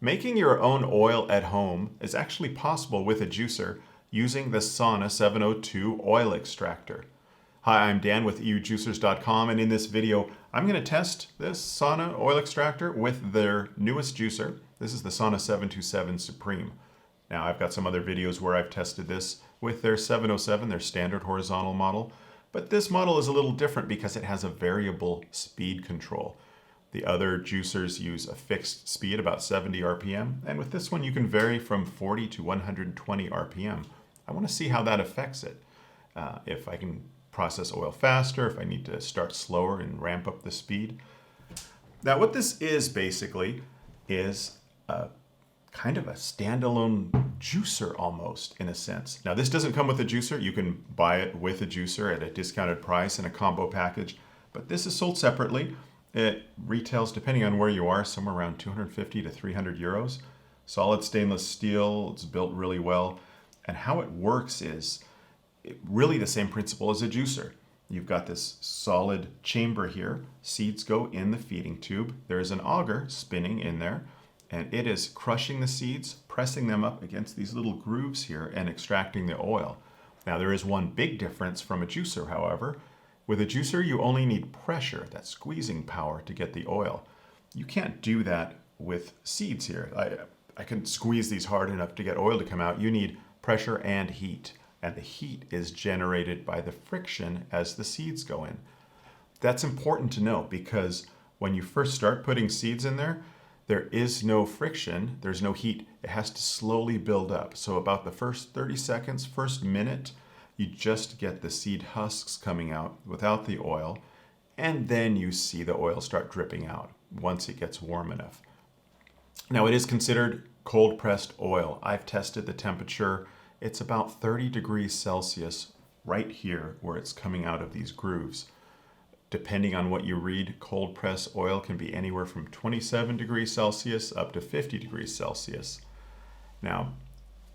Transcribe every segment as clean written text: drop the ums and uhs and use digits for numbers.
Making your own oil at home is actually possible with a juicer using the Sauna 702 oil extractor. Hi, I'm Dan with EUJUICERS.COM, and in this video I'm going to test this Sauna oil extractor with their newest juicer. This is the Sauna 727 Supreme. Now I've got some other videos where I've tested this with their 707, their standard horizontal model, but this model is a little different because it has a variable speed control. The other juicers use a fixed speed, about 70 RPM, and with this one you can vary from 40 to 120 RPM. I want to see how that affects it. If I can process oil faster, if I need to start slower and ramp up the speed. Now what this is basically is a kind of a standalone juicer almost, in a sense. Now this doesn't come with a juicer. You can buy it with a juicer at a discounted price in a combo package, but this is sold separately. It retails, depending on where you are, somewhere around 250 to 300 euros. Solid stainless steel, it's built really well. And how it works is really the same principle as a juicer. You've got this solid chamber here. Seeds go in the feeding tube. There's an auger spinning in there, and it is crushing the seeds, pressing them up against these little grooves here and extracting the oil. Now there is one big difference from a juicer, however. With a juicer, you only need pressure, that squeezing power, to get the oil. You can't do that with seeds here. I can squeeze these hard enough to get oil to come out. You need pressure and heat, and the heat is generated by the friction as the seeds go in. That's important to know because when you first start putting seeds in there, there is no friction, there's no heat. It has to slowly build up. So about the first 30 seconds, first minute, you just get the seed husks coming out without the oil, and then you see the oil start dripping out once it gets warm enough. Now it is considered cold pressed oil. I've tested the temperature. It's about 30 degrees Celsius right here where it's coming out of these grooves. Depending on what you read, cold press oil can be anywhere from 27 degrees Celsius up to 50 degrees Celsius. Now,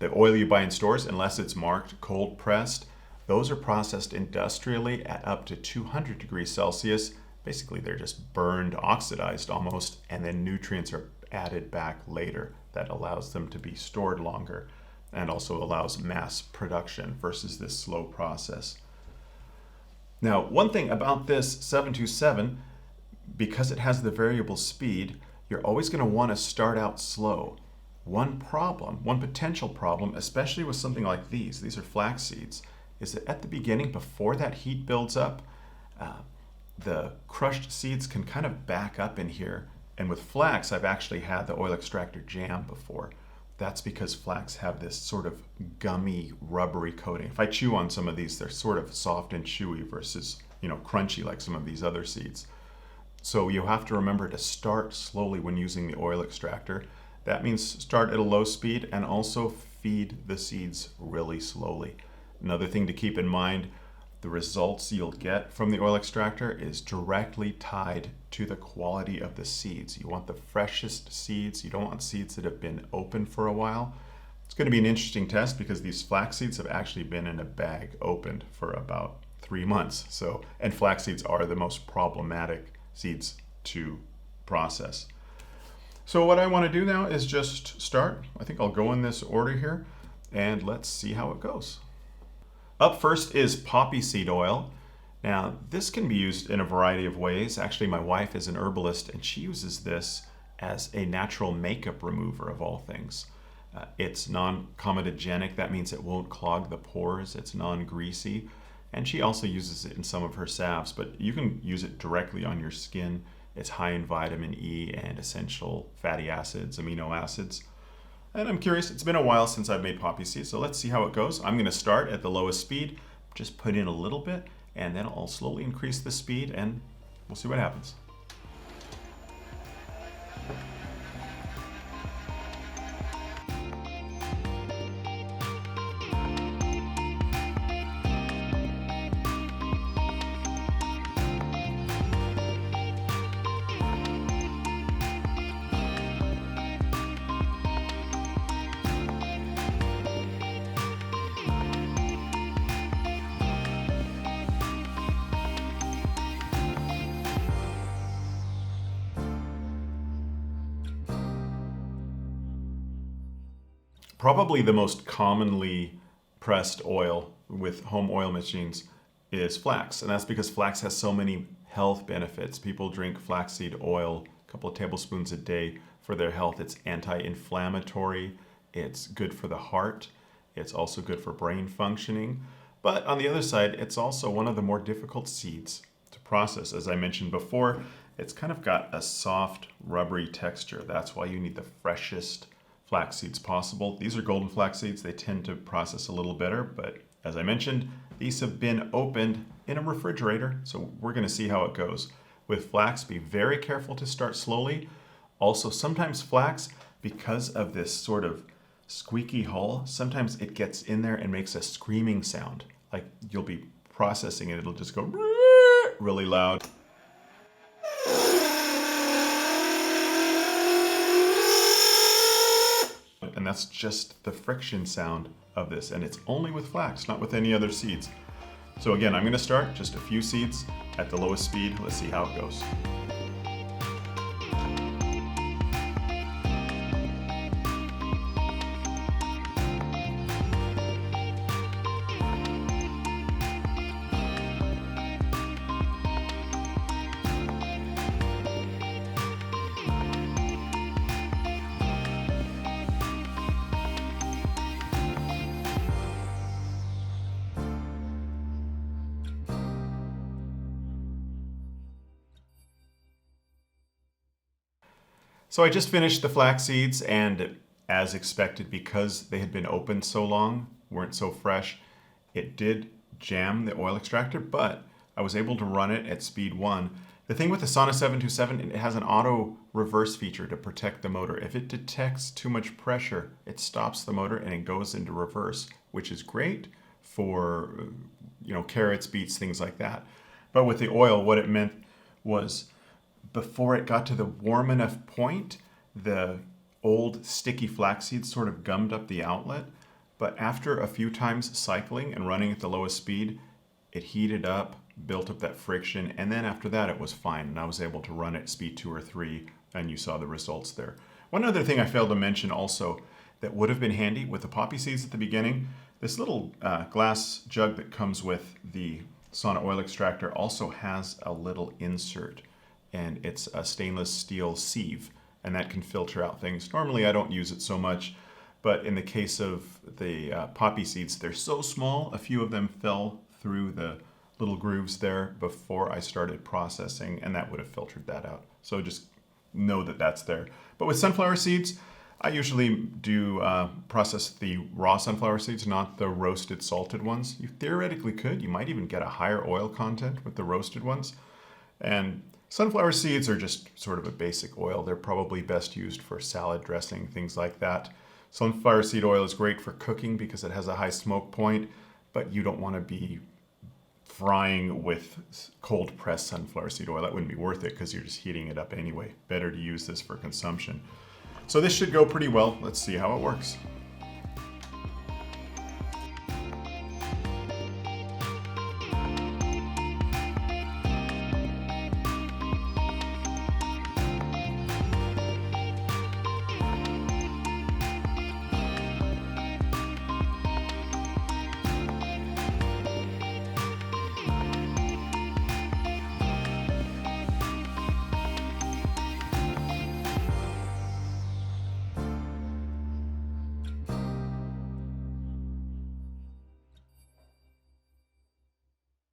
the oil you buy in stores, unless it's marked cold pressed, those are processed industrially at up to 200 degrees Celsius. Basically, they're just burned, oxidized almost, and then nutrients are added back later. That allows them to be stored longer and also allows mass production versus this slow process. Now, one thing about this 727, because it has the variable speed, you're always going to want to start out slow. One potential problem, especially with something like these are flax seeds, is that at the beginning, before that heat builds up, the crushed seeds can kind of back up in here. And with flax, I've actually had the oil extractor jam before. That's because flax have this sort of gummy, rubbery coating. If I chew on some of these, they're sort of soft and chewy versus, crunchy like some of these other seeds. So you have to remember to start slowly when using the oil extractor. That means start at a low speed and also feed the seeds really slowly. Another thing to keep in mind, the results you'll get from the oil extractor is directly tied to the quality of the seeds. You want the freshest seeds. You don't want seeds that have been open for a while. It's going to be an interesting test because these flax seeds have actually been in a bag opened for about 3 months. And flax seeds are the most problematic seeds to process. So what I want to do now is just start. I think I'll go in this order here and let's see how it goes. Up first is poppy seed oil. Now this can be used in a variety of ways. Actually, my wife is an herbalist and she uses this as a natural makeup remover of all things. It's non-comedogenic. That means it won't clog the pores. It's non-greasy. And she also uses it in some of her salves, but you can use it directly on your skin. It's high in vitamin E and essential fatty acids, amino acids. And I'm curious, it's been a while since I've made poppy seeds, so let's see how it goes. I'm going to start at the lowest speed, just put in a little bit, and then I'll slowly increase the speed and we'll see what happens. Probably the most commonly pressed oil with home oil machines is flax, and that's because flax has so many health benefits. People drink flaxseed oil a couple of tablespoons a day for their health. It's anti-inflammatory, it's good for the heart, it's also good for brain functioning. But on the other side, it's also one of the more difficult seeds to process. As I mentioned before, it's kind of got a soft, rubbery texture. That's why you need the freshest flax seeds possible. These are golden flax seeds. They tend to process a little better, but as I mentioned, these have been opened in a refrigerator, so we're going to see how it goes. With flax, be very careful to start slowly. Also, sometimes flax, because of this sort of squeaky hull, sometimes it gets in there and makes a screaming sound. Like you'll be processing it, it'll just go really loud. And that's just the friction sound of this, and it's only with flax, not with any other seeds. So again, I'm going to start just a few seeds at the lowest speed. Let's see how it goes. So I just finished the flax seeds, and as expected, because they had been opened so long, weren't so fresh, it did jam the oil extractor, but I was able to run it at speed 1. The thing with the Sauna 727, it has an auto reverse feature to protect the motor. If it detects too much pressure, it stops the motor and it goes into reverse, which is great for, carrots, beets, things like that. But with the oil, what it meant was before it got to the warm enough point, the old sticky flax seeds sort of gummed up the outlet. But after a few times cycling and running at the lowest speed, it heated up, built up that friction, and then after that it was fine, and I was able to run at speed 2 or 3, and you saw the results there. One other thing I failed to mention also that would have been handy with the poppy seeds at the beginning, this little glass jug that comes with the sauna oil extractor also has a little insert, and it's a stainless steel sieve, and that can filter out things. Normally I don't use it so much, but in the case of the poppy seeds, they're so small, a few of them fell through the little grooves there before I started processing, and that would have filtered that out. So just know that that's there. But with sunflower seeds, I usually do process the raw sunflower seeds, not the roasted salted ones. You theoretically could. You might even get a higher oil content with the roasted ones. And sunflower seeds are just sort of a basic oil. They're probably best used for salad dressing, things like that. Sunflower seed oil is great for cooking because it has a high smoke point, but you don't want to be frying with cold pressed sunflower seed oil. That wouldn't be worth it because you're just heating it up anyway. Better to use this for consumption. So this should go pretty well. Let's see how it works.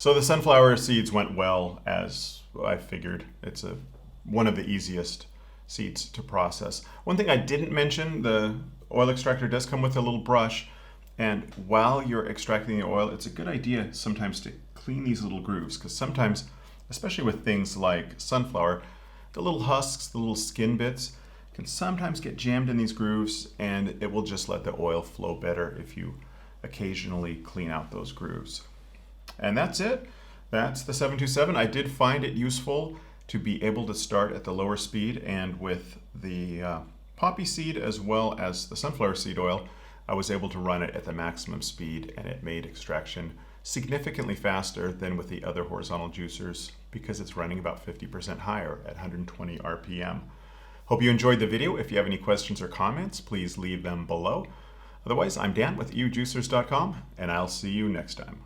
So the sunflower seeds went well, as I figured. It's one of the easiest seeds to process. One thing I didn't mention, the oil extractor does come with a little brush, and while you're extracting the oil, it's a good idea sometimes to clean these little grooves, because sometimes, especially with things like sunflower, the little husks, the little skin bits, can sometimes get jammed in these grooves, and it will just let the oil flow better if you occasionally clean out those grooves. And that's it. That's the 727. I did find it useful to be able to start at the lower speed, and with the poppy seed as well as the sunflower seed oil, I was able to run it at the maximum speed, and it made extraction significantly faster than with the other horizontal juicers because it's running about 50% higher at 120 RPM. Hope you enjoyed the video. If you have any questions or comments, please leave them below. Otherwise, I'm Dan with EUJUICERS.COM, and I'll see you next time.